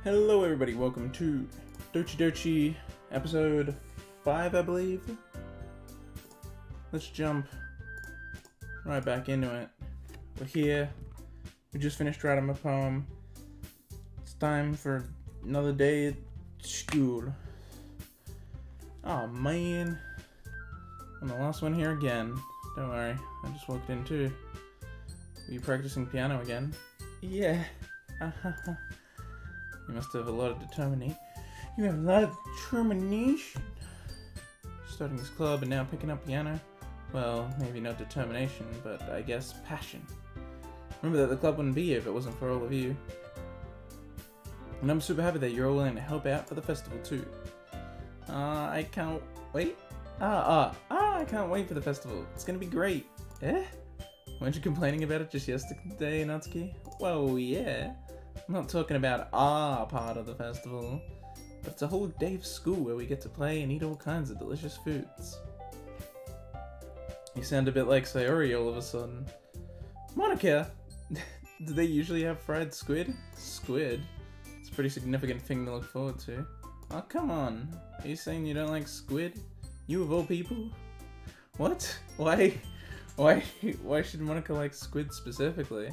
Hello everybody, welcome to Dochi episode 5, I believe. Let's jump right back into it. We're here, we just finished writing my poem. It's time for another day at school. Oh man, I'm the last one here again. Don't worry, I just walked in too. Are you practicing piano again? Yeah. You must have a lot of determination. You have a lot of determination. Starting this club and now picking up piano. Well, maybe not determination, but I guess passion. Remember that the club wouldn't be here if it wasn't for all of you. And I'm super happy that you're all willing to help out for the festival too. I can't wait. I can't wait for the festival. It's gonna be great. Eh? Weren't you complaining about it just yesterday, Natsuki? Well, yeah. I'm not talking about our part of the festival, but it's a whole day of school where we get to play and eat all kinds of delicious foods. You sound a bit like Sayori all of a sudden. Monica! Do they usually have fried squid? Squid? It's a pretty significant thing to look forward to. Oh, come on. Are you saying you don't like squid? You of all people? What? Why should Monica like squid specifically?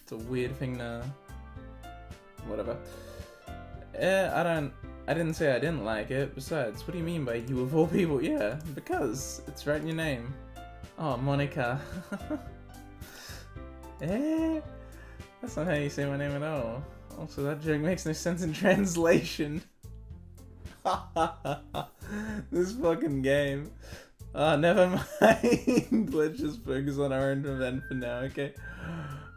It's a weird thing to... whatever. I didn't say I didn't like it. Besides, what do you mean by you of all people? Yeah, because it's right in your name. Oh, Monica. That's not how you say my name at all. Also, that joke makes no sense in translation. This fucking game. Never mind. Let's just focus on our own event for now, okay?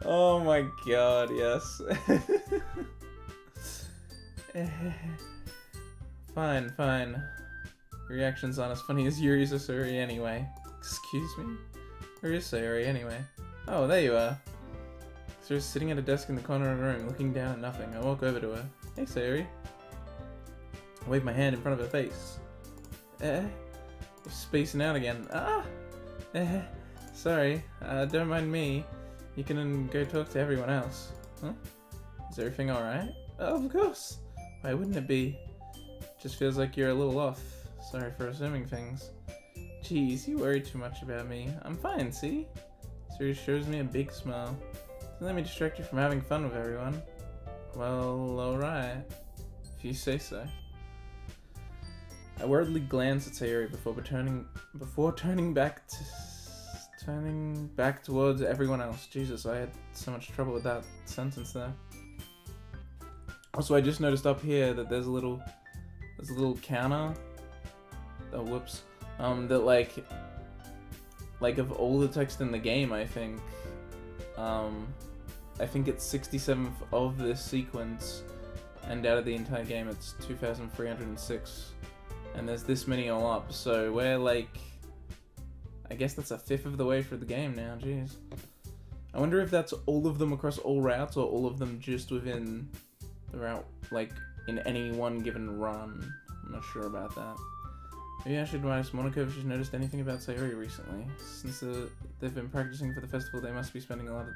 Oh my god, yes. Fine. Your reactions aren't as funny as Yuri's or Sayori anyway. Excuse me? Where is Sayori anyway? Oh, there you are. Sayori's sitting at a desk in the corner of the room, looking down at nothing. I walk over to her. Hey, Sayori. I wave my hand in front of her face. You're spacing out again. Sorry. Don't mind me. You can go talk to everyone else. Huh? Is everything alright? Oh, of course. Why wouldn't it be? Just feels like you're a little off. Sorry for assuming things. Jeez, you worry too much about me. I'm fine, see? Sayori shows me a big smile. So let me distract you from having fun with everyone. Well, alright. If you say so. I worriedly glance at Sayori before turning back towards everyone else. Jesus, I had so much trouble with that sentence there. Also, I just noticed up here that there's a little counter. Oh, whoops. That like of all the text in the game, I think it's 67th of this sequence, and out of the entire game, it's 2,306. And there's this many all up, so we're like, I guess that's a fifth of the way through the game now, jeez. I wonder if that's all of them across all routes, or all of them just within the route, like, in any one given run. I'm not sure about that. Maybe I should ask Monica if she's noticed anything about Sayori recently. Since they've been practicing for the festival, they must be spending a lot of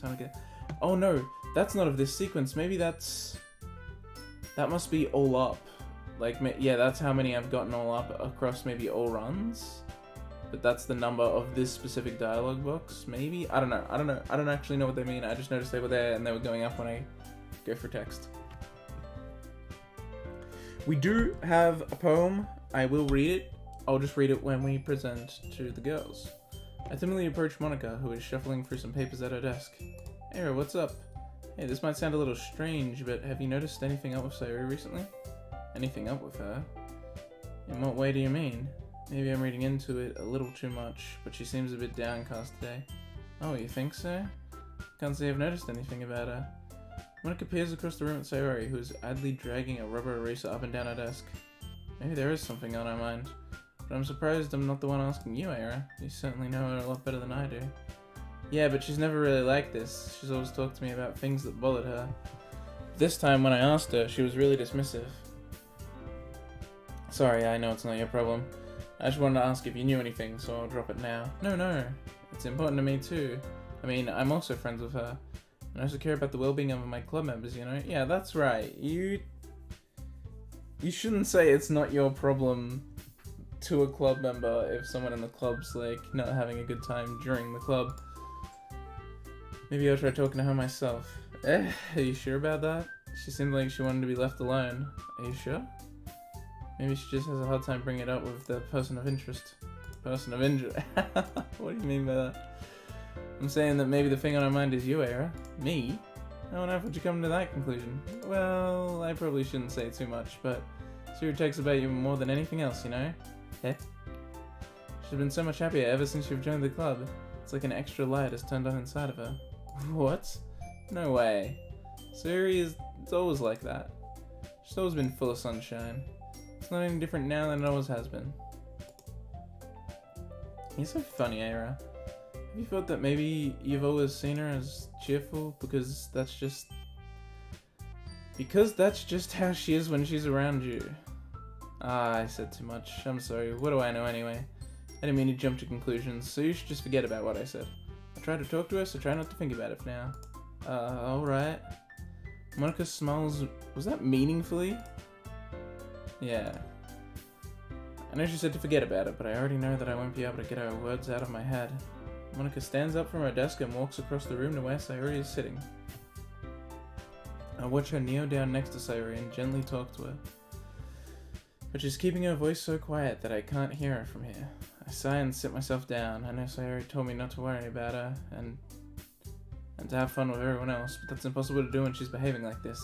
time together. Oh no, that's not of this sequence. Maybe that must be all up. Like, yeah, that's how many I've gotten all up across maybe all runs. But that's the number of this specific dialogue box, maybe? I don't know. I don't actually know what they mean. I just noticed they were there and they were going up when I go for text. We do have a poem. I will read it. I'll just read it when we present to the girls. I timidly approach Monica, who is shuffling through some papers at her desk. Hey, what's up? Hey, this might sound a little strange, but have you noticed anything up with Sayori recently? Anything up with her? In what way do you mean? Maybe I'm reading into it a little too much, but she seems a bit downcast today. Oh, you think so? Can't say I've noticed anything about her. Monica peers across the room at Sayori, who is idly dragging a rubber eraser up and down her desk. Maybe there is something on her mind, but I'm surprised I'm not the one asking you, Aira. You certainly know her a lot better than I do. Yeah, but she's never really like this. She's always talked to me about things that bothered her. This time when I asked her, she was really dismissive. Sorry, I know it's not your problem. I just wanted to ask if you knew anything, so I'll drop it now. No, it's important to me too. I mean, I'm also friends with her. I also care about the well-being of my club members, you know? Yeah, that's right. You shouldn't say it's not your problem to a club member if someone in the club's, like, not having a good time during the club. Maybe I'll try talking to her myself. Are you sure about that? She seemed like she wanted to be left alone. Are you sure? Maybe she just has a hard time bringing it up with the person of interest. Person of interest? What do you mean by that? I'm saying that maybe the thing on her mind is you, Era. Me? How on earth would you come to that conclusion? Well, I probably shouldn't say too much, but Sayori takes about you more than anything else, you know? Eh? She's been so much happier ever since you've joined the club. It's like an extra light has turned on inside of her. What? No way. Sayori is always like that. She's always been full of sunshine. It's not any different now than it always has been. You're so funny, Aira. Have you thought that maybe you've always seen her as cheerful because that's just how she is when she's around you? Ah, I said too much. I'm sorry. What do I know anyway? I didn't mean to jump to conclusions, so you should just forget about what I said. I tried to talk to her, so try not to think about it for now. Alright. Monica smiles. Was that meaningfully? Yeah. I know she said to forget about it, but I already know that I won't be able to get her words out of my head. Monica stands up from her desk and walks across the room to where Sayori is sitting. I watch her kneel down next to Sayori and gently talk to her. But she's keeping her voice so quiet that I can't hear her from here. I sigh and sit myself down. I know Sayori told me not to worry about her and to have fun with everyone else, but that's impossible to do when she's behaving like this.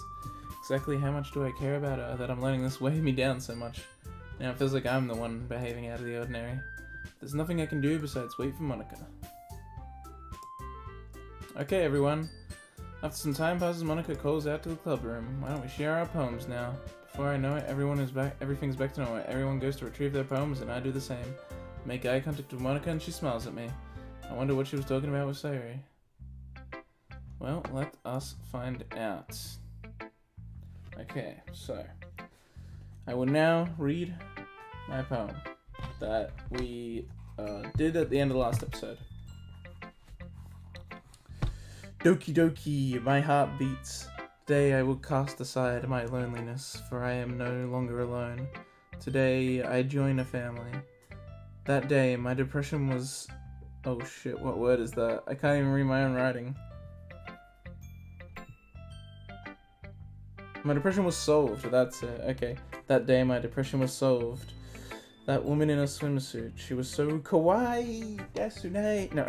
Exactly how much do I care about her that I'm letting this weigh me down so much? Now it feels like I'm the one behaving out of the ordinary. There's nothing I can do besides wait for Monica. Okay, everyone. After some time passes, Monica calls out to the club room. Why don't we share our poems now? Before I know it, everything's back to normal. Everyone goes to retrieve their poems, and I do the same. Make eye contact with Monica, and she smiles at me. I wonder what she was talking about with Sayori. Well, let us find out. Okay, so I will now read my poem that we did at the end of the last episode. Doki doki, my heart beats. Today I will cast aside my loneliness, for I am no longer alone. Today I join a family. That day my depression was... Oh shit, what word is that? I can't even read my own writing. My depression was solved, that's it, okay. That day my depression was solved. That woman in a swimsuit, she was so kawaii! Yasune! No,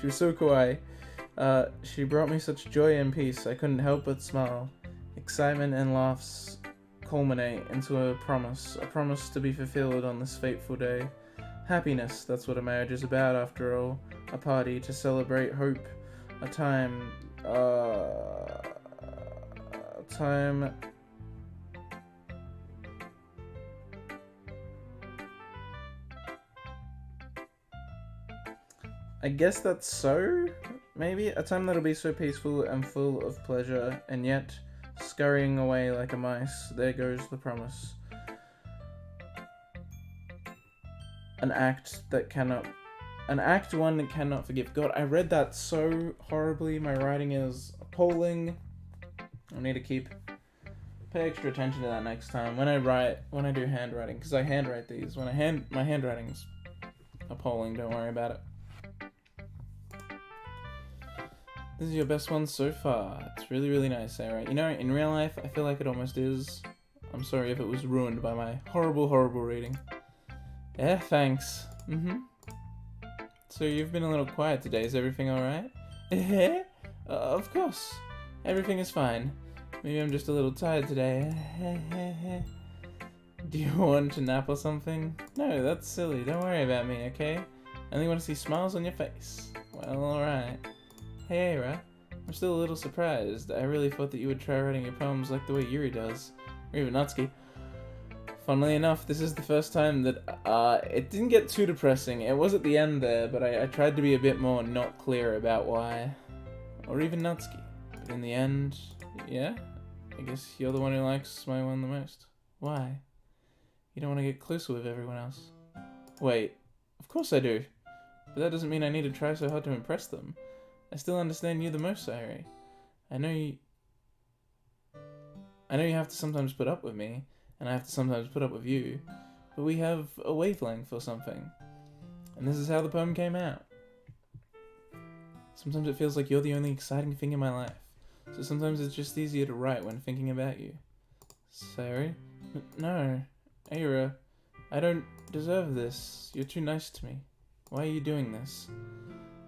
she was so kawaii. She brought me such joy and peace, I couldn't help but smile. Excitement and laughs culminate into a promise to be fulfilled on this fateful day. Happiness, that's what a marriage is about after all. A party to celebrate hope. A time... I guess that's so? Maybe? A time that'll be so peaceful and full of pleasure, and yet scurrying away like a mice. There goes the promise. An act one that cannot forgive. God, I read that so horribly. My writing is appalling. I need to pay extra attention to that next time when I do handwriting, because I handwrite these. My handwriting's appalling, don't worry about it. This is your best one so far. It's really, really nice, Sarah. You know, in real life, I feel like it almost is. I'm sorry if it was ruined by my horrible, horrible reading. Yeah, thanks. So you've been a little quiet today. Is everything alright? Of course. Everything is fine. Maybe I'm just a little tired today. Do you want to nap or something? No, that's silly. Don't worry about me, okay? I only want to see smiles on your face. Well, alright. Hey, Aira. I'm still a little surprised. I really thought that you would try writing your poems like the way Yuri does. Or even Natsuki. Funnily enough, this is the first time that it didn't get too depressing. It was at the end there, but I tried to be a bit more not clear about why. Or even Natsuki. But in the end, yeah? I guess you're the one who likes my one the most. Why? You don't want to get closer with everyone else. Wait, of course I do. But that doesn't mean I need to try so hard to impress them. I still understand you the most, Sayori. I know you have to sometimes put up with me, and I have to sometimes put up with you, but we have a wavelength or something. And this is how the poem came out. Sometimes it feels like you're the only exciting thing in my life, so sometimes it's just easier to write when thinking about you. Sayori? No. Aira, I don't deserve this. You're too nice to me. Why are you doing this?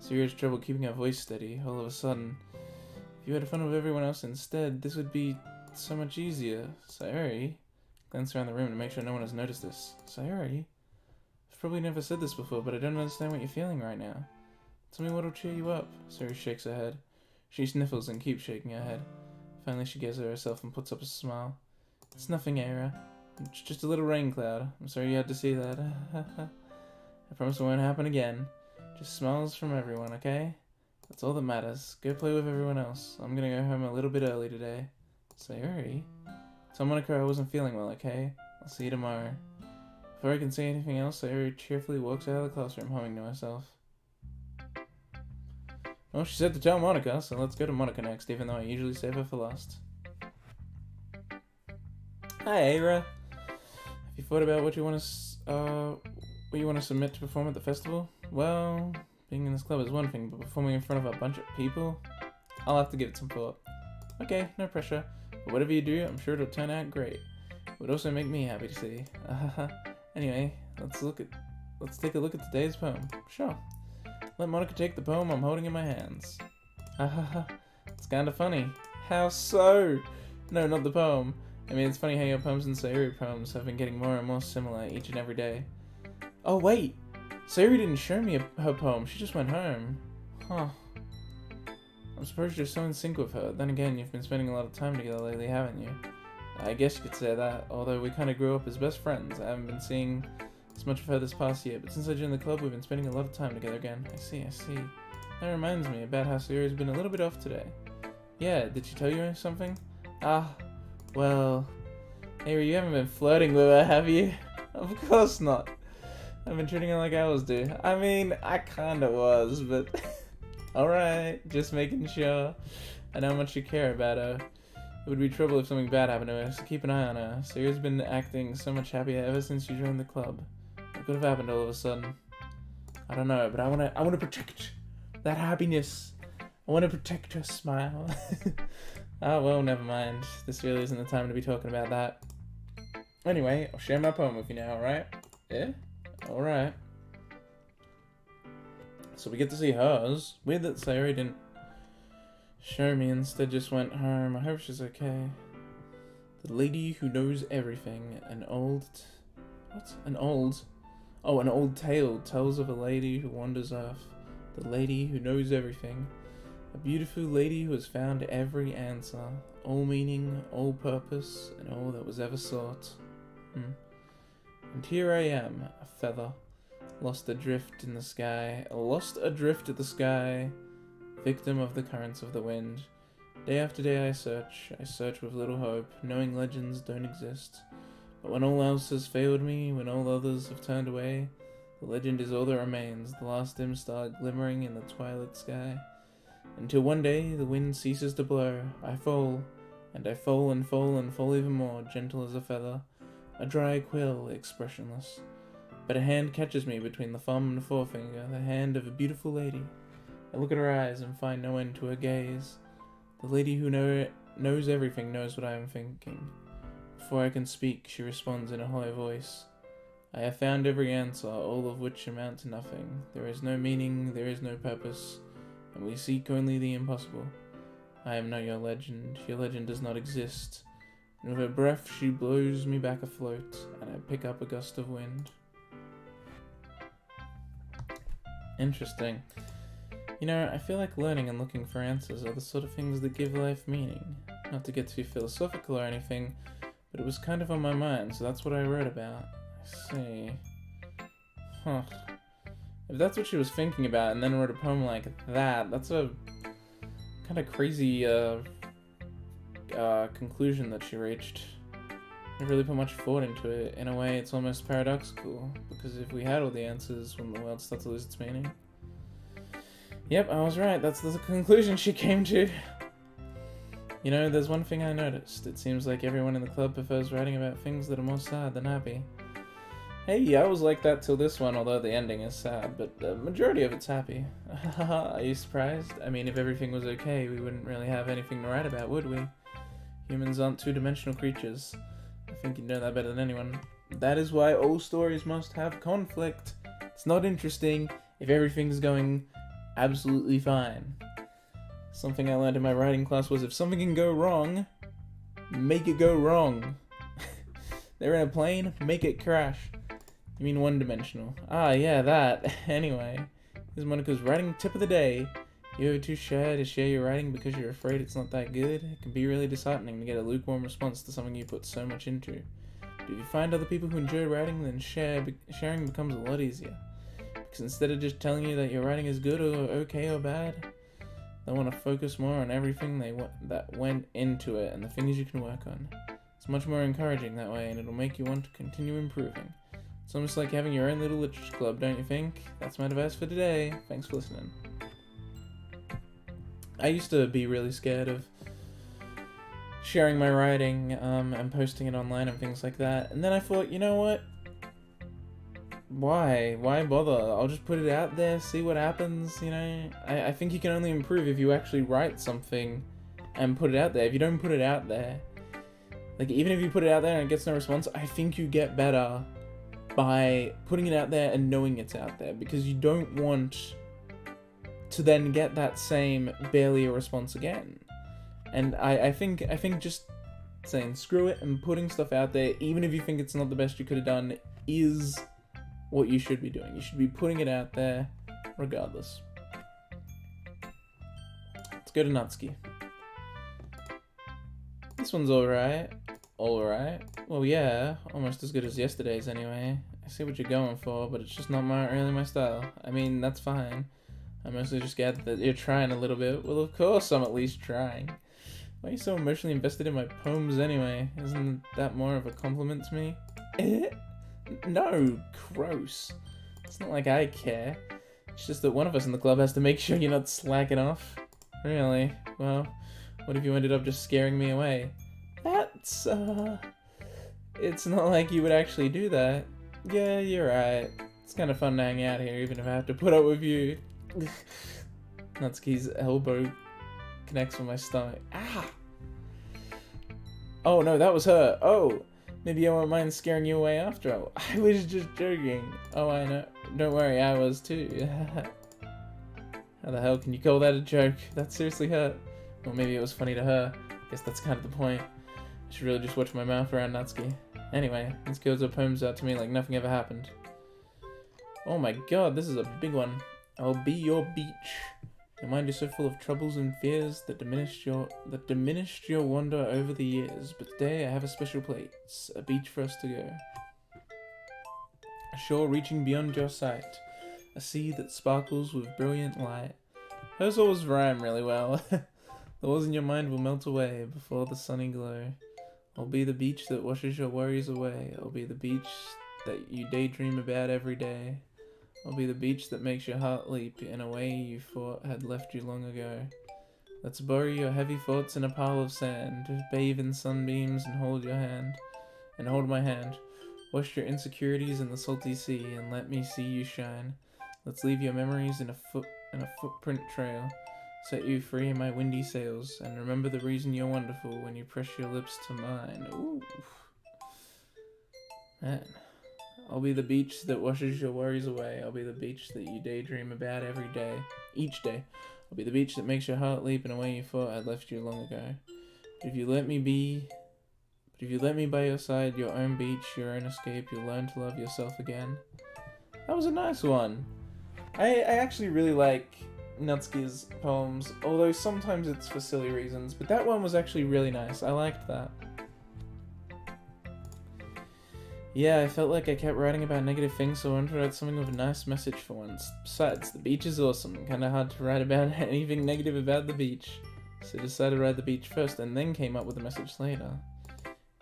Sayori has trouble keeping her voice steady. All of a sudden, if you had fun with everyone else instead, this would be so much easier. Sayori? Glance around the room to make sure no one has noticed this. Sayori? I've probably never said this before, but I don't understand what you're feeling right now. Tell me what'll cheer you up. Sayori shakes her head. She sniffles and keeps shaking her head. Finally she gathers herself and puts up a smile. It's nothing, Aira. It's just a little rain cloud. I'm sorry you had to see that. I promise it won't happen again. Just smiles from everyone, okay? That's all that matters. Go play with everyone else. I'm gonna go home a little bit early today. Sayori? Tell Monica I wasn't feeling well, okay? I'll see you tomorrow. Before I can say anything else, Sayori cheerfully walks out of the classroom, humming to herself. Well, she said to tell Monica, so let's go to Monica next, even though I usually save her for last. Hi, Aira. Have you thought about what you want to submit to perform at the festival? Well, being in this club is one thing, but performing in front of a bunch of people? I'll have to give it some thought. Okay, no pressure. But whatever you do, I'm sure it'll turn out great. It would also make me happy to see. Anyway, let's take a look at today's poem. Sure. Let Monica take the poem I'm holding in my hands. It's kinda funny. How so? No, not the poem. I mean, it's funny how your poems and Sayori poems have been getting more and more similar each and every day. Oh wait! Sayori didn't show me her poem, she just went home. Huh. I'm surprised you're so in sync with her. Then again, you've been spending a lot of time together lately, haven't you? I guess you could say that, although we kinda grew up as best friends. I haven't been seeing as much of her this past year, but since I joined the club, we've been spending a lot of time together again. I see. That reminds me about how Sayori's been a little bit off today. Yeah, did she tell you something? Well... Aira, you haven't been flirting with her, have you? Of course not. I've been treating her like I always do. I mean, I kinda was, but... Alright, just making sure. I know how much you care about her. It would be trouble if something bad happened to her, so keep an eye on her. Sayori's been acting so much happier ever since you joined the club. What could have happened all of a sudden? I don't know, but I wanna protect that happiness. I wanna protect her smile. Well, never mind. This really isn't the time to be talking about that. Anyway, I'll share my poem with you now, alright? Yeah? Alright. So we get to see hers. Weird that Sayori didn't show me, instead just went home. I hope she's okay. The lady who knows everything. An old tale tells of a lady who wanders Earth. The lady who knows everything. A beautiful lady who has found every answer. All meaning, all purpose, and all that was ever sought. And here I am, a feather. Lost adrift in the sky. Victim of the currents of the wind. Day after day I search with little hope, knowing legends don't exist. But when all else has failed me, when all others have turned away, the legend is all that remains, the last dim star glimmering in the twilight sky. Until one day the wind ceases to blow, I fall, and I fall and fall and fall even more, gentle as a feather, a dry quill, expressionless. But a hand catches me between the thumb and forefinger, the hand of a beautiful lady. I look at her eyes and find no end to her gaze. The lady who knows everything knows what I am thinking. Before I can speak, she responds in a hollow voice. I have found every answer, all of which amount to nothing. There is no meaning, there is no purpose, and we seek only the impossible. I am not your legend does not exist. And with her breath she blows me back afloat, and I pick up a gust of wind. Interesting. You know, I feel like learning and looking for answers are the sort of things that give life meaning. Not to get too philosophical or anything, but it was kind of on my mind, so that's what I wrote about. I see. Huh. If that's what she was thinking about and then wrote a poem like that, that's a kind of crazy conclusion that she reached. I really put much thought into it. In a way, it's almost paradoxical, because if we had all the answers, wouldn't the world start to lose its meaning? Yep, I was right. That's the conclusion she came to. You know, there's one thing I noticed. It seems like everyone in the club prefers writing about things that are more sad than happy. Hey, I was like that till this one, although the ending is sad, but the majority of it's happy. Are you surprised? I mean, if everything was okay, we wouldn't really have anything to write about, would we? Humans aren't two-dimensional creatures. I think you know that better than anyone. That is why all stories must have conflict. It's not interesting if everything's going absolutely fine. Something I learned in my writing class was if something can go wrong, make it go wrong. They're in a plane, make it crash. You mean one-dimensional. Ah, yeah, that. Anyway, here's Monica's writing tip of the day. You're too shy to share your writing because you're afraid it's not that good? It can be really disheartening to get a lukewarm response to something you put so much into. But if you find other people who enjoy writing, then sharing becomes a lot easier. Because instead of just telling you that your writing is good or okay or bad, they want to focus more on everything that went into it and the things you can work on. It's much more encouraging that way, and it'll make you want to continue improving. It's almost like having your own little literature club, don't you think? That's my advice for today. Thanks for listening. I used to be really scared of sharing my writing and posting it online and things like that. And then I thought, you know what? Why? Why bother? I'll just put it out there, see what happens, you know? I think you can only improve if you actually write something and put it out there. If you don't put it out there, like even if you put it out there and it gets no response, I think you get better by putting it out there and knowing it's out there, because you don't want to then get that same barely a response again. And I think just saying screw it and putting stuff out there, even if you think it's not the best you could have done, is what you should be doing. You should be putting it out there regardless. Let's go to Natsuki. This one's alright. Alright. Well, yeah, almost as good as yesterday's anyway. I see what you're going for, but it's just not really my style. I mean, that's fine. I mostly just get that you're trying a little bit. Well, of course I'm at least trying. Why are you so emotionally invested in my poems anyway? Isn't that more of a compliment to me? No, gross. It's not like I care. It's just that one of us in the club has to make sure you're not slacking off. Really? Well, what if you ended up just scaring me away? That's, it's not like you would actually do that. Yeah, you're right. It's kind of fun to hang out here, even if I have to put up with you. Natsuki's elbow connects with my stomach. Ah! Oh, no, that was her. Oh, maybe I won't mind scaring you away after all. I was just joking. Oh, I know. Don't worry, I was too. How the hell can you call that a joke? That seriously hurt. Well, maybe it was funny to her. Guess that's kind of the point. I should really just watch my mouth around Natsuki. Anyway, these girls are poems out to me like nothing ever happened. Oh my god, this is a big one. I'll be your beach. Your mind is so full of troubles and fears that diminished your wonder over the years. But today I have a special place, a beach for us to go. A shore reaching beyond your sight. A sea that sparkles with brilliant light. Hers always rhyme really well. The walls in your mind will melt away before the sunny glow. I'll be the beach that washes your worries away. I'll be the beach that you daydream about every day. I'll be the beach that makes your heart leap in a way you thought had left you long ago. Let's bury your heavy thoughts in a pile of sand. Bathe in sunbeams and hold my hand. Wash your insecurities in the salty sea and let me see you shine. Let's leave your memories in a footprint trail. Set you free in my windy sails, and remember the reason you're wonderful when you press your lips to mine. Ooh. Man. I'll be the beach that washes your worries away. I'll be the beach that you daydream about each day. I'll be the beach that makes your heart leap in a way you thought I'd left you long ago. But if you let me by your side, your own beach, your own escape, you'll learn to love yourself again. That was a nice one. I actually really like Natsuki's poems, although sometimes it's for silly reasons, but that one was actually really nice. I liked that. Yeah, I felt like I kept writing about negative things, so I wanted to write something with a nice message for once. Besides, the beach is awesome. Kinda hard to write about anything negative about the beach. So I decided to write the beach first, and then came up with a message later.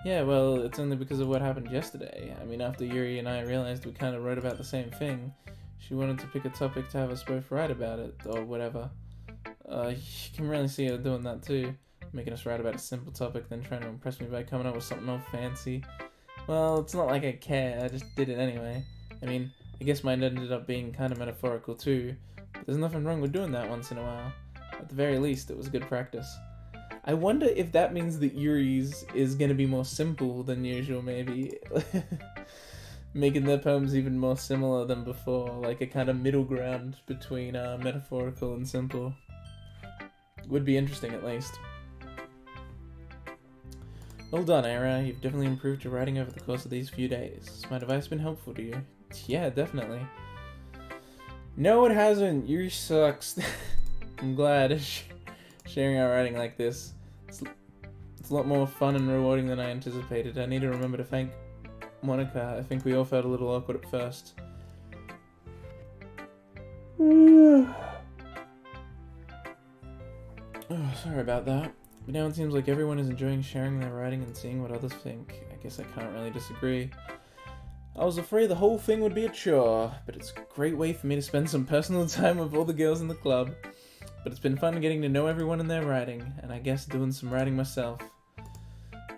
Yeah, well, it's only because of what happened yesterday. I mean, after Yuri and I realized we kinda wrote about the same thing, She wanted to pick a topic to have us both write about it, or whatever. You can really see her doing that too. Making us write about a simple topic, then trying to impress me by coming up with something all fancy. Well, it's not like I care, I just did it anyway. I mean, I guess mine ended up being kind of metaphorical too, but there's nothing wrong with doing that once in a while. At the very least, it was good practice. I wonder if that means that Yuri's is gonna be more simple than usual, maybe. Making their poems even more similar than before, like a kind of middle ground between metaphorical and simple. Would be interesting, at least. Well done, Era. You've definitely improved your writing over the course of these few days. Has my advice been helpful to you? Yeah, definitely. No, it hasn't. Yuri sucks. I'm glad sharing our writing like this. It's a lot more fun and rewarding than I anticipated. I need to remember to thank Monica. I think we all felt a little awkward at first. Oh, sorry about that. But now it seems like everyone is enjoying sharing their writing and seeing what others think. I guess I can't really disagree. I was afraid the whole thing would be a chore, but it's a great way for me to spend some personal time with all the girls in the club. But it's been fun getting to know everyone and their writing, and I guess doing some writing myself.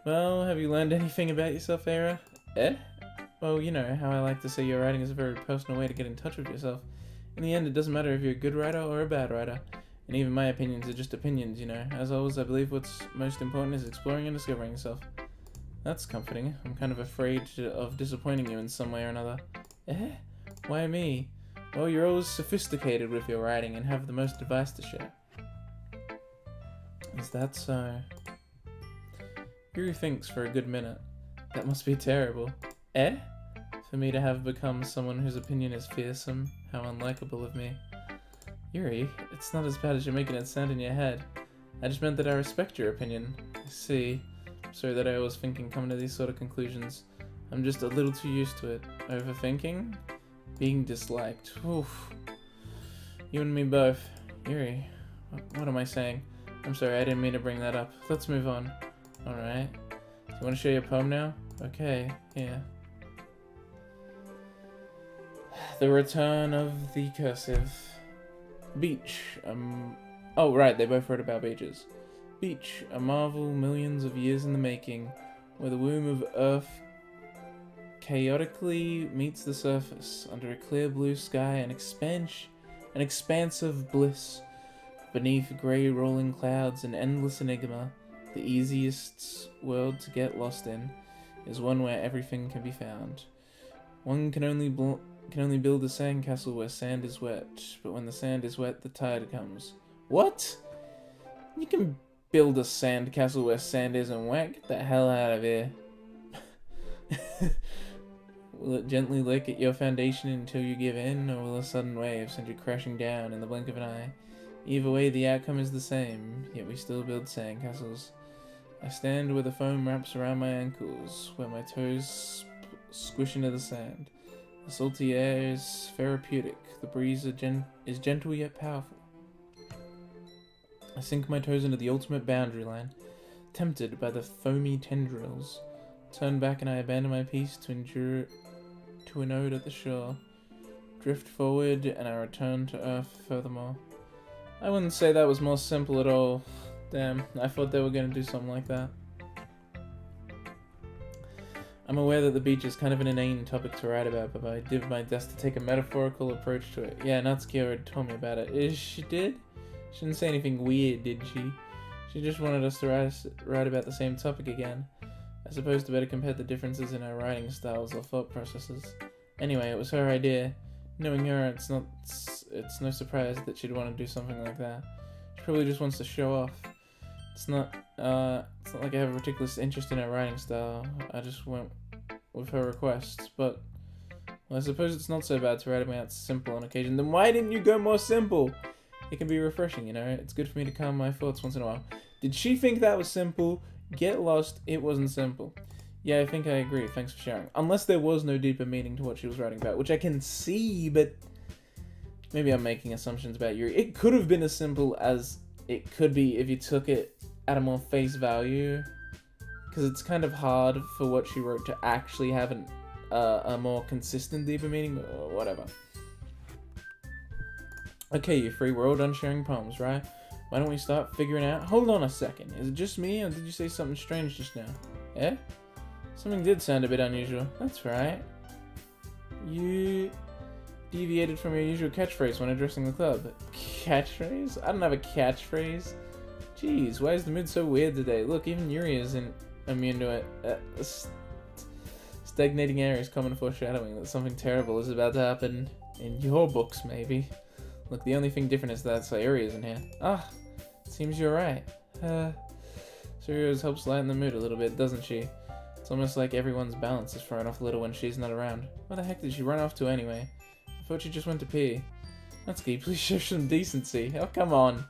Well, have you learned anything about yourself, Era? Well, you know how I like to say your writing is a very personal way to get in touch with yourself. In the end, it doesn't matter if you're a good writer or a bad writer. And even my opinions are just opinions, you know. As always, I believe what's most important is exploring and discovering yourself. That's comforting. I'm kind of afraid of disappointing you in some way or another. Why me? Well, you're always sophisticated with your writing and have the most advice to share. Is that so? Yuri thinks for a good minute. That must be terrible. For me to have become someone whose opinion is fearsome? How unlikable of me. Yuri, it's not as bad as you're making it sound in your head. I just meant that I respect your opinion. I see. I'm sorry that I always think and come to these sort of conclusions. I'm just a little too used to it. Overthinking? Being disliked. Oof. You and me both. Yuri, what am I saying? I'm sorry, I didn't mean to bring that up. Let's move on. Alright. Do you want to share your poem now? Okay, yeah. The Return of the Cursive. Beach. Oh, right, they both wrote about beaches. Beach, a marvel millions of years in the making, where the womb of Earth chaotically meets the surface, under a clear blue sky, an expanse of bliss. Beneath grey rolling clouds, an endless enigma, the easiest world to get lost in, is one where everything can be found. One can only build a sandcastle where sand is wet, but when the sand is wet, the tide comes. What? You can build a sandcastle where sand isn't wet? Get the hell out of here. Will it gently lick at your foundation until you give in, or will a sudden wave send you crashing down in the blink of an eye? Either way, the outcome is the same, yet we still build sandcastles. I stand where the foam wraps around my ankles, where my toes squish into the sand. The salty air is therapeutic, the breeze is gentle yet powerful. I sink my toes into the ultimate boundary line, tempted by the foamy tendrils. Turn back and I abandon my peace to endure to an ode at the shore. Drift forward and I return to earth furthermore. I wouldn't say that was more simple at all. Damn, I thought they were going to do something like that. I'm aware that the beach is kind of an inane topic to write about, but I did my best to take a metaphorical approach to it. Yeah, Natsuki already told me about it. She did? She didn't say anything weird, did she? She just wanted us to write about the same topic again. I suppose to better compare the differences in our writing styles or thought processes. Anyway, it was her idea. Knowing her, it's no surprise that she'd want to do something like that. She probably just wants to show off. It's not like I have a particular interest in her writing style. I just went with her request. But, well, I suppose it's not so bad to write about simple on occasion. Then why didn't you go more simple? It can be refreshing, you know? It's good for me to calm my thoughts once in a while. Did she think that was simple? Get lost, it wasn't simple. Yeah, I think I agree. Thanks for sharing. Unless there was no deeper meaning to what she was writing about, which I can see, but maybe I'm making assumptions about Yuri. It could have been as simple as it could be if you took it at a more face value, because it's kind of hard for what she wrote to actually have a more consistent deeper meaning, or whatever. Okay, you free. We're all done sharing poems, right? Why don't we start figuring out... Hold on a second. Is it just me, or did you say something strange just now? Yeah? Something did sound a bit unusual. That's right. You deviated from your usual catchphrase when addressing the club. Catchphrase? I don't have a catchphrase. Jeez, why is the mood so weird today? Look, even Yuri isn't immune to it. Stagnating air is common foreshadowing that something terrible is about to happen in your books, maybe. Look, the only thing different is that Sayori isn't here. Ah, seems you're right. Sayori helps lighten the mood a little bit, doesn't she? It's almost like everyone's balance is thrown off a little when she's not around. Where the heck did she run off to anyway? I thought she just went to pee. Natsuki, please show some decency. Oh, come on.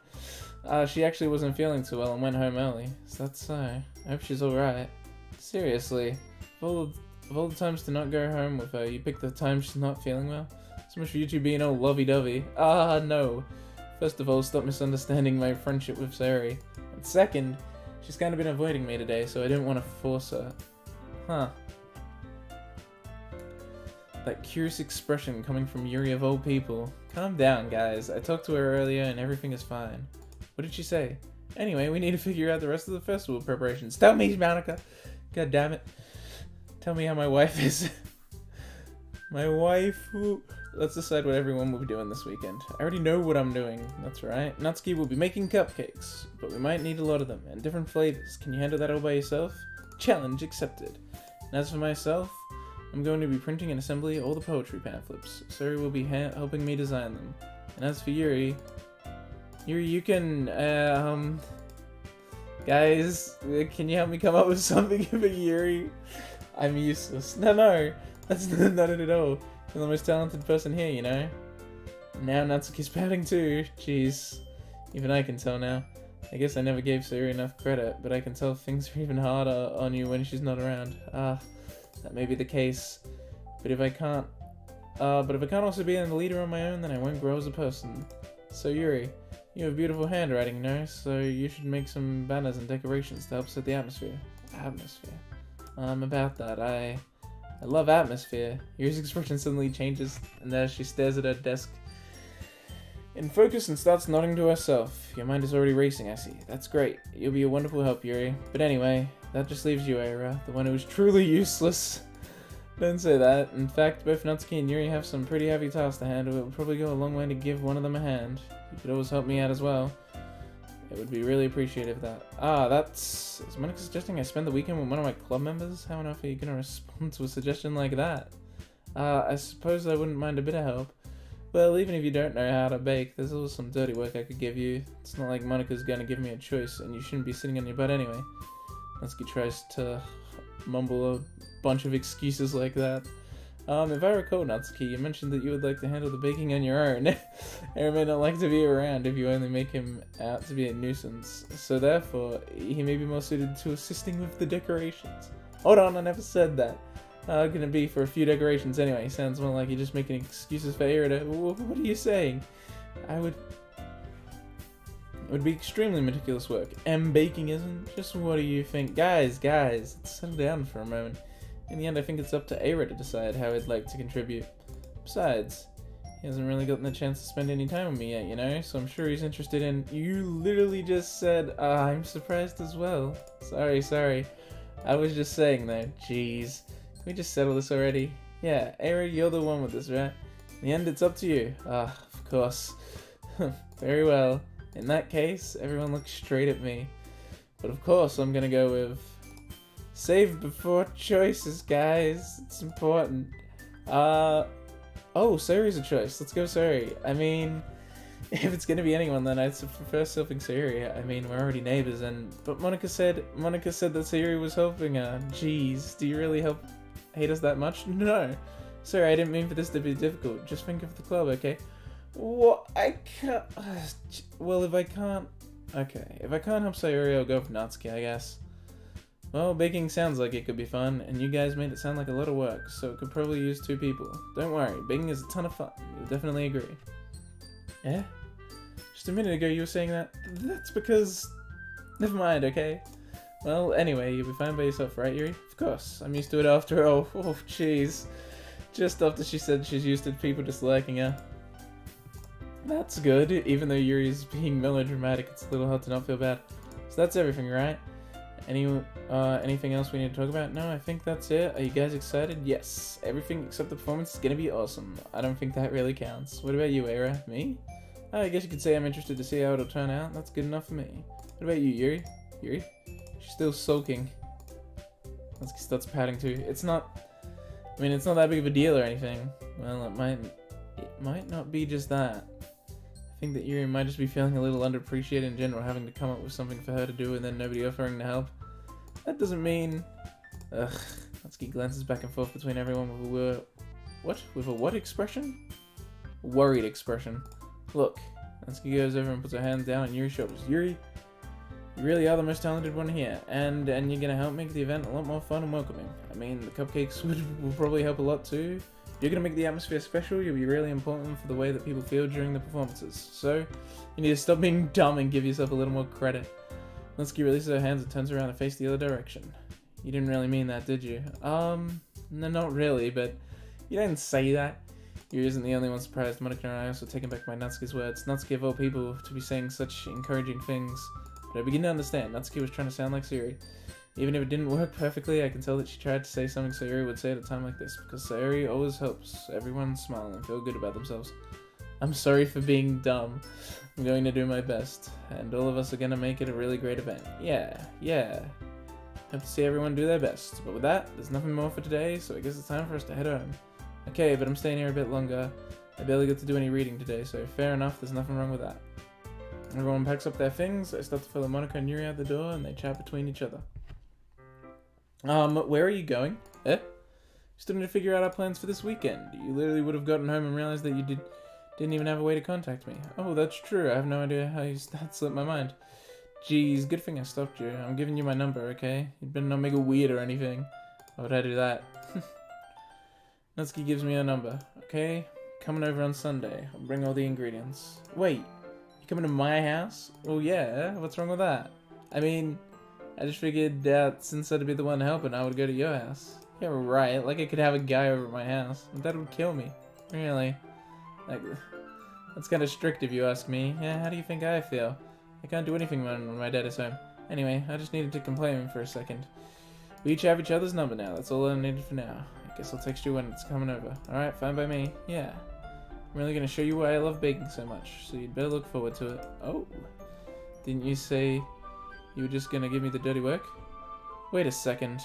She actually wasn't feeling too well and went home early. Is that so? I hope she's alright. Seriously, of all the times to not go home with her, you picked the time she's not feeling well? So much for you two being all lovey-dovey. No. First of all, stop misunderstanding my friendship with Sayori. And second, she's kind of been avoiding me today, so I didn't want to force her. Huh. That curious expression coming from Yuri of all people. Calm down, guys. I talked to her earlier and everything is fine. What did she say? Anyway, we need to figure out the rest of the festival preparations. Tell me, Monica. God damn it. Tell me how my wife is. My wife... Let's decide what everyone will be doing this weekend. I already know what I'm doing. That's right. Natsuki will be making cupcakes, but we might need a lot of them, and different flavors. Can you handle that all by yourself? Challenge accepted. And as for myself, I'm going to be printing and assembling all the poetry pamphlets. Sayori will be helping me design them. And as for Yuri, you can, guys, can you help me come up with something for Yuri? I'm useless. No, that's not it at all. You're the most talented person here, you know? Now Natsuki's pouting too. Jeez. Even I can tell now. I guess I never gave Sayori enough credit, but I can tell things are even harder on you when she's not around. That may be the case. But if I can't also be the leader on my own, then I won't grow as a person. So Yuri, you have beautiful handwriting, you know? So you should make some banners and decorations to help set the atmosphere. About that, I love atmosphere. Yuri's expression suddenly changes, and as she stares at her desk in focus and starts nodding to herself. Your mind is already racing, I see. That's great. You'll be a wonderful help, Yuri. But anyway, that just leaves you, Aira, the one who is truly useless. Don't say that. In fact, both Natsuki and Yuri have some pretty heavy tasks to handle. It would probably go a long way to give one of them a hand. You could always help me out as well. It would be really appreciative of that. Is Monica suggesting I spend the weekend with one of my club members? How on earth are you going to respond to a suggestion like that? I suppose I wouldn't mind a bit of help. Well, even if you don't know how to bake, there's always some dirty work I could give you. It's not like Monica's going to give me a choice, and you shouldn't be sitting on your butt anyway. Natsuki tries to mumble a bunch of excuses like that. If I recall, Natsuki, you mentioned that you would like to handle the baking on your own. Aaron may not like to be around if you only make him out to be a nuisance. So therefore, he may be more suited to assisting with the decorations. Hold on, I never said that. How can it be for a few decorations anyway? Sounds more like you're just making excuses for Aaron. What are you saying? It would be extremely meticulous work. And baking isn't? Just what do you think? Guys, let's settle down for a moment. In the end, I think it's up to Aira to decide how he'd like to contribute. Besides, he hasn't really gotten the chance to spend any time with me yet, you know? So I'm sure he's interested in... You literally just said, I'm surprised as well. Sorry. I was just saying though. Jeez. Can we just settle this already? Yeah, Aira, you're the one with this, right? In the end, it's up to you. Of course. Very well. In that case, everyone looks straight at me. But of course, I'm gonna go with... Save before choices, guys. It's important. Oh, Sayori's a choice. Let's go Sayori. I mean, if it's gonna be anyone, then I'd prefer helping Sayori. I mean, we're already neighbors, but Monica said that Sayori was helping her. Jeez, do you really hate us that much? No. Sorry, I didn't mean for this to be difficult. Just think of the club, okay? What? I can't... Well, if I can't... Okay, if I can't help Sayori, I'll go with Natsuki, I guess. Well, baking sounds like it could be fun, and you guys made it sound like a lot of work, so it could probably use 2 people. Don't worry, baking is a ton of fun. You'll definitely agree. Yeah? Just a minute ago you were saying that. That's because... Never mind, okay? Well, anyway, you'll be fine by yourself, right, Yuri? Of course, I'm used to it after all. Oh, jeez. Just after she said she's used to people disliking her. That's good. Even though Yuri's being melodramatic, it's a little hard to not feel bad. So that's everything, right? Anything else we need to talk about? No, I think that's it. Are you guys excited? Yes. Everything except the performance is gonna be awesome. I don't think that really counts. What about you, Aira? Me? Oh, I guess you could say I'm interested to see how it'll turn out. That's good enough for me. What about you, Yuri? Yuri? She's still sulking. Natsuki starts pouting too. It's not... I mean, it's not that big of a deal or anything. Well, it might not be just that. I think that Yuri might just be feeling a little underappreciated in general, having to come up with something for her to do and then nobody offering to help. That doesn't mean... Ugh. Natsuki glances back and forth between everyone with a... What? With a what expression? Worried expression. Look. Natsuki goes over and puts her hands down on Yuri's shoulders. Yuri, you really are the most talented one here, and you're gonna help make the event a lot more fun and welcoming. I mean, the cupcakes will probably help a lot too. You're gonna make the atmosphere special. You'll be really important for the way that people feel during the performances. So, you need to stop being dumb and give yourself a little more credit. Natsuki releases her hands and turns around to face the other direction. You didn't really mean that, did you? No, not really, but you didn't say that. Yuri isn't the only one surprised. Monika and I also taken back by Natsuki's words. Natsuki of all people to be saying such encouraging things. But I begin to understand. Natsuki was trying to sound like Sayori. Even if it didn't work perfectly, I can tell that she tried to say something Sayori would say at a time like this, because Sayori always helps everyone smile and feel good about themselves. I'm sorry for being dumb. I'm going to do my best, and all of us are going to make it a really great event. Yeah. Hope to see everyone do their best. But with that, there's nothing more for today, so I guess it's time for us to head home. Okay, but I'm staying here a bit longer. I barely got to do any reading today, so fair enough, there's nothing wrong with that. Everyone packs up their things, I start to follow Monika and Yuri out the door, and they chat between each other. Where are you going? Still need to figure out our plans for this weekend. You literally would have gotten home and realized that you didn't even have a way to contact me. Oh, that's true. I have no idea how that slipped my mind. Jeez, good thing I stopped you. I'm giving you my number, okay? You'd better not make it weird or anything. Why would I do that? Natsuki gives me her number. Okay, coming over on Sunday. I'll bring all the ingredients. Wait, you coming to my house? Well, yeah. What's wrong with that? I mean... I just figured that since I'd be the one helping, I would go to your house. Yeah, right. Like I could have a guy over at my house. That would kill me. Really. Like, that's kind of strict if you ask me. Yeah, how do you think I feel? I can't do anything when my dad is home. Anyway, I just needed to complain for a second. We each have each other's number now. That's all I needed for now. I guess I'll text you when it's coming over. Alright, fine by me. Yeah. I'm really gonna show you why I love baking so much, so you'd better look forward to it. Oh. Didn't you say... You were just gonna give me the dirty work? Wait a second.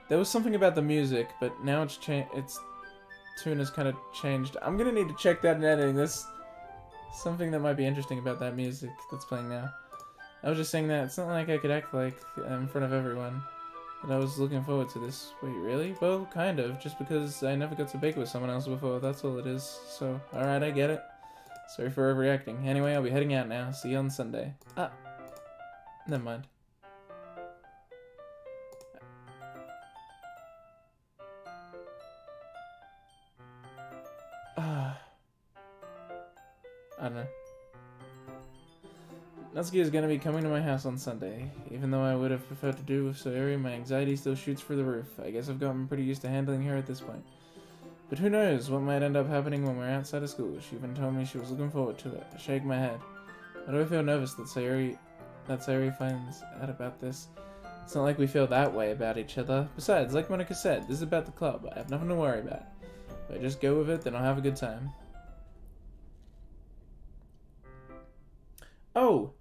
There was something about the music, but now its tune has kind of changed. I'm gonna need to check that in editing. There's something that might be interesting about that music that's playing now. I was just saying that it's not like I could act like in front of everyone. But I was looking forward to this. Wait, really? Well, kind of. Just because I never got to bake with someone else before, that's all it is. So, alright, I get it. Sorry for overreacting. Anyway, I'll be heading out now. See you on Sunday. Ah. Never mind. I don't know. Natsuki is going to be coming to my house on Sunday. Even though I would have preferred to do with Sayori, my anxiety still shoots through the roof. I guess I've gotten pretty used to handling her at this point. But who knows what might end up happening when we're outside of school. She even told me she was looking forward to it. I shake my head. Why do I feel nervous that Sayori finds out about this? It's not like we feel that way about each other. Besides, like Monika said, this is about the club. I have nothing to worry about. If I just go with it, then I'll have a good time. Oh!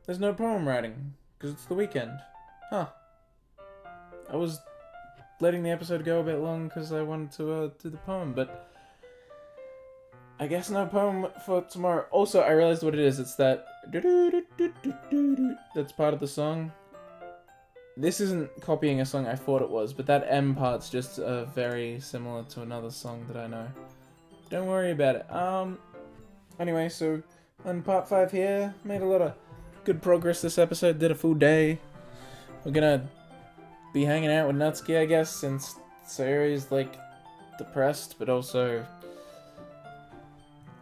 There's no poem writing, because it's the weekend. Huh. I was letting the episode go a bit long because I wanted to do the poem, but I guess no poem for tomorrow. Also, I realized what it is. It's that that's part of the song. This isn't copying a song I thought it was, but that M part's just very similar to another song that I know. Don't worry about it. Anyway, so on part 5 here, made a lot of good progress this episode. Did a full day. We're gonna be hanging out with Natsuki, I guess, since Sayori's like depressed, but also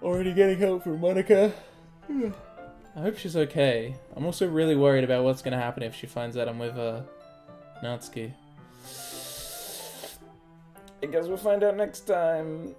already getting help from Monika. I hope she's okay. I'm also really worried about what's gonna happen if she finds out I'm with Natsuki. I guess we'll find out next time.